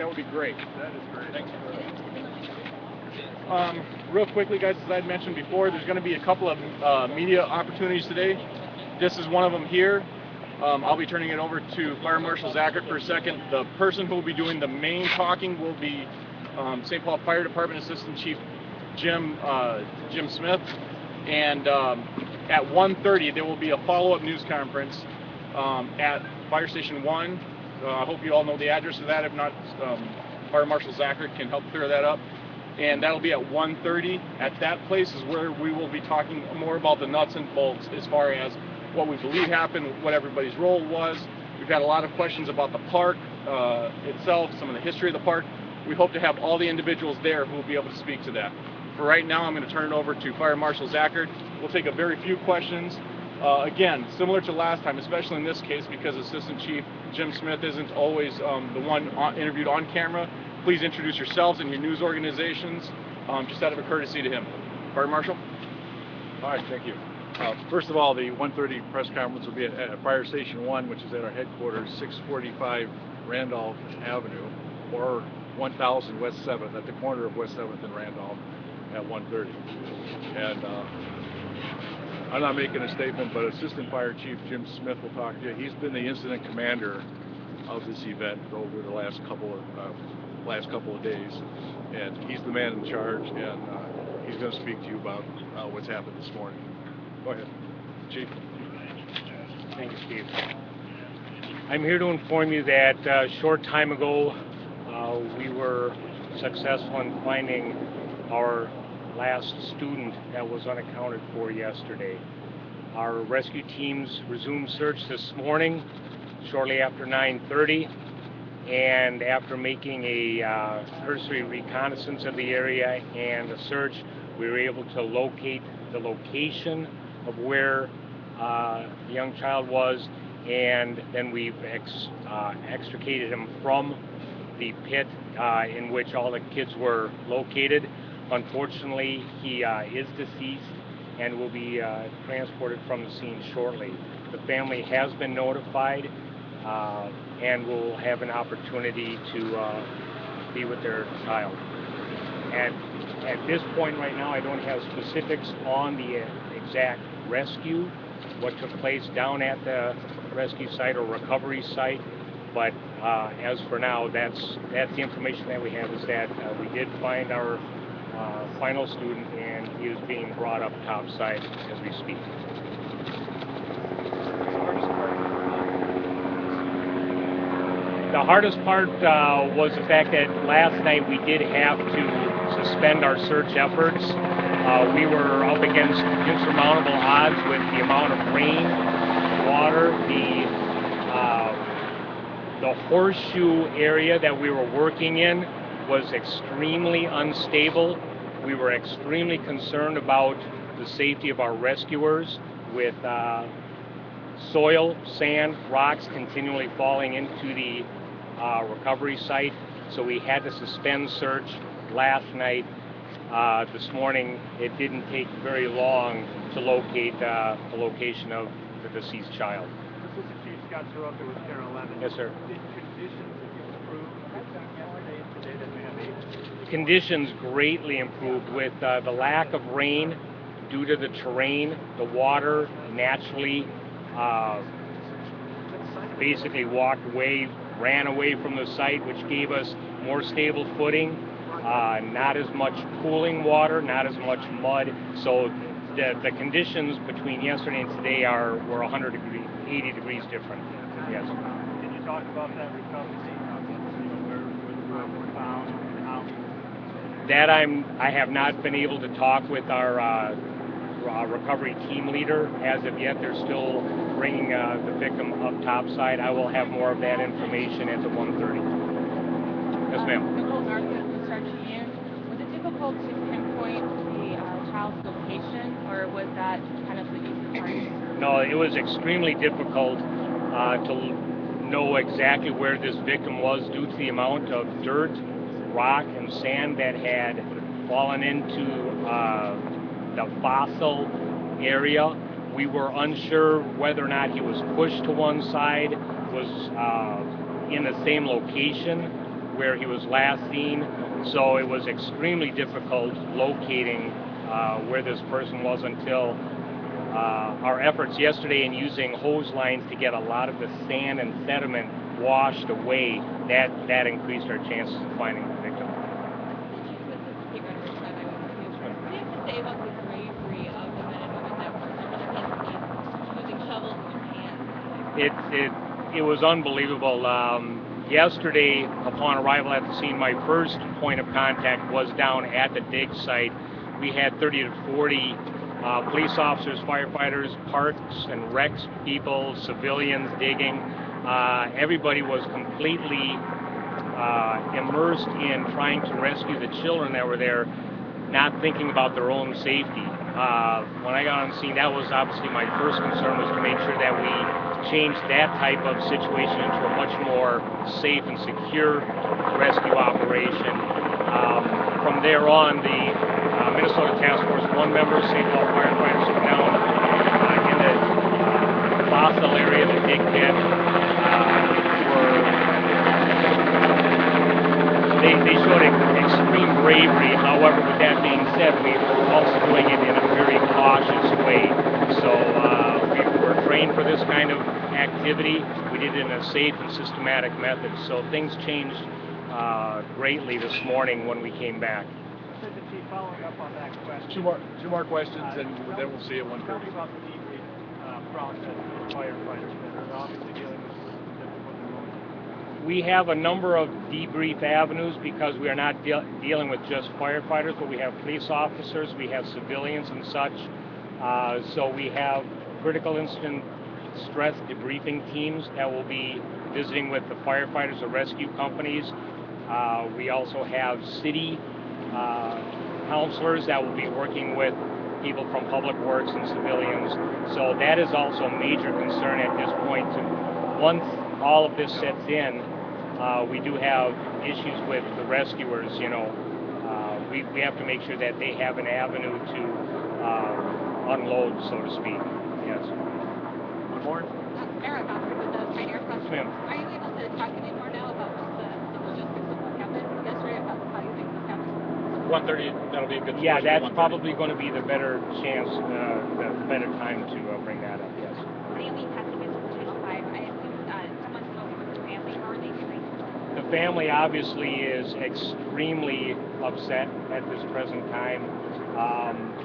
that would be great. That is great. Thanks. Real quickly, guys, as I had mentioned before, there's going to be a couple of media opportunities today. This is one of them here. I'll be turning it over to Fire Marshal Zachert for a second. The person who will be doing the main talking will be St. Paul Fire Department Assistant Chief Jim Smith. And at 1:30, there will be a follow-up news conference at Fire Station 1. I hope you all know the address of that. If not, Fire Marshal Zachert can help clear that up. And that'll be at 1:30. At that place is where we will be talking more about the nuts and bolts as far as what we believe happened, what everybody's role was. We've had a lot of questions about the park itself, some of the history of the park. We hope to have all the individuals there who will be able to speak to that. For right now, I'm going to turn it over to Fire Marshal Zachert. We'll take a very few questions. Again, similar to last time, especially in this case, because Assistant Chief Jim Smith isn't always the one interviewed on camera. Please introduce yourselves and your news organizations, just out of a courtesy to him. Fire Marshal? All right, thank you. First of all, the 1:30 press conference will be at Fire Station 1, which is at our headquarters, 645 Randolph Avenue, or 1000 West 7th, at the corner of West 7th and Randolph at 1:30. And I'm not making a statement, but Assistant Fire Chief Jim Smith will talk to you. He's been the incident commander of this event over the last couple of days, and he's the man in charge, and he's going to speak to you about what's happened this morning. Go ahead, Chief. Thank you, Steve. I'm here to inform you that a short time ago we were successful in finding our last student that was unaccounted for yesterday. Our rescue teams resumed search this morning shortly after 9:30, and after making a cursory reconnaissance of the area and a search, we were able to locate the location of where the young child was, and then we've extricated him from the pit in which all the kids were located. Unfortunately, he is deceased and will be transported from the scene shortly. The family has been notified and will have an opportunity to be with their child. And at this point right now, I don't have specifics on the exact rescue, what took place down at the rescue site or recovery site, but as for now, that's the information that we have, is that we did find our final student, and he is being brought up topside as we speak. The hardest part was the fact that last night we did have to suspend our search efforts. We were up against insurmountable odds with the amount of rain, water, the horseshoe area that we were working in was extremely unstable. We were extremely concerned about the safety of our rescuers, with soil, sand, rocks continually falling into the recovery site. So we had to suspend search last night. This morning, it didn't take very long to locate the location of the deceased child. Assistant Chief Scott Soroka with Carol 11. Yes, sir. Did conditions improve yesterday and today that may have? Conditions greatly improved with the lack of rain due to the terrain. The water naturally basically ran away from the site, which gave us more stable footing. Not as much pooling water, not as much mud. So the conditions between yesterday and today were 80 degrees different. Yes. Can you talk about that recovery? Where the drugs were found and how? That I have not been able to talk with our recovery team leader as of yet. They're still bringing the victim up topside. I will have more of that information at the 1:30. Yes, ma'am. Was it difficult to pinpoint the child's location, or was that kind of the easy part? No, it was extremely difficult to know exactly where this victim was due to the amount of dirt, rock, and sand that had fallen into the fossil area. We were unsure whether or not he was pushed to one side, was in the same location, where he was last seen, so it was extremely difficult locating where this person was until our efforts yesterday in using hose lines to get a lot of the sand and sediment washed away, that increased our chances of finding the victim. What do you have to say about the bravery of the men and women that were using shovels and hands? It was unbelievable. Yesterday, upon arrival at the scene, my first point of contact was down at the dig site. We had 30 to 40 police officers, firefighters, parks and recs people, civilians digging. Everybody was completely immersed in trying to rescue the children that were there, not thinking about their own safety. When I got on the scene, that was obviously my first concern, was to make sure that we changed that type of situation into a much more safe and secure rescue operation. From there on, the Minnesota Task Force 1 members, St. Paul firefighters were down in the fossil area, the dig pit, they showed extreme bravery. However, with that being said, we were also doing it in a very cautious way. So we were trained for this kind of activity. We did it in a safe and systematic method. So things changed greatly this morning when we came back. Chief, following up on that question. Two more questions, and then we'll see you at 1:30. Tell me about the debrief process for firefighters that are obviously dealing with difficult emotions. We have a number of debrief avenues because we are not dealing with just firefighters, but we have police officers, we have civilians and such. So we have critical incident stress debriefing teams that will be visiting with the firefighters or rescue companies. We also have city counselors that will be working with people from public works and civilians. So that is also a major concern at this point. Once all of this sets in, we do have issues with the rescuers. You know, we have to make sure that they have an avenue to unload, so to speak. Yes. One more? Eric, with the Pioneer Festival, Ma'am. are you able to talk any more now about just the logistics of what happened yesterday, about how you think this happened? 1:30, that'll be a good Yeah, question, that's 1:30. probably going to be the better chance, the better time to bring that up, yes. Family testimony from Channel 5. I assume someone spoke with the family. How are they doing? The family obviously is extremely upset at this present time.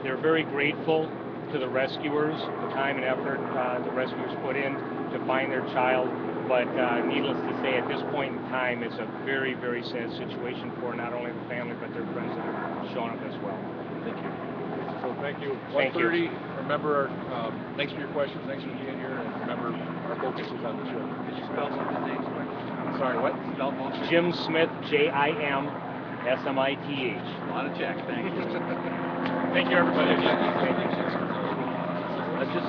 They're very grateful to the rescuers, the time and effort the rescuers put in to find their child. But needless to say, at this point in time, it's a very, very sad situation for not only the family, but their friends that have shown up as well. Thank you. So thank you. Thank you. 1:30. Remember, thanks for your questions. Thanks for being here. And remember, our focus is on the children. Did you spell some of the names quick? Sorry, what? Spell most of Jim Smith, JIM SMITH. A lot of checks. Thank you. Thank you, everybody. Thank you. Just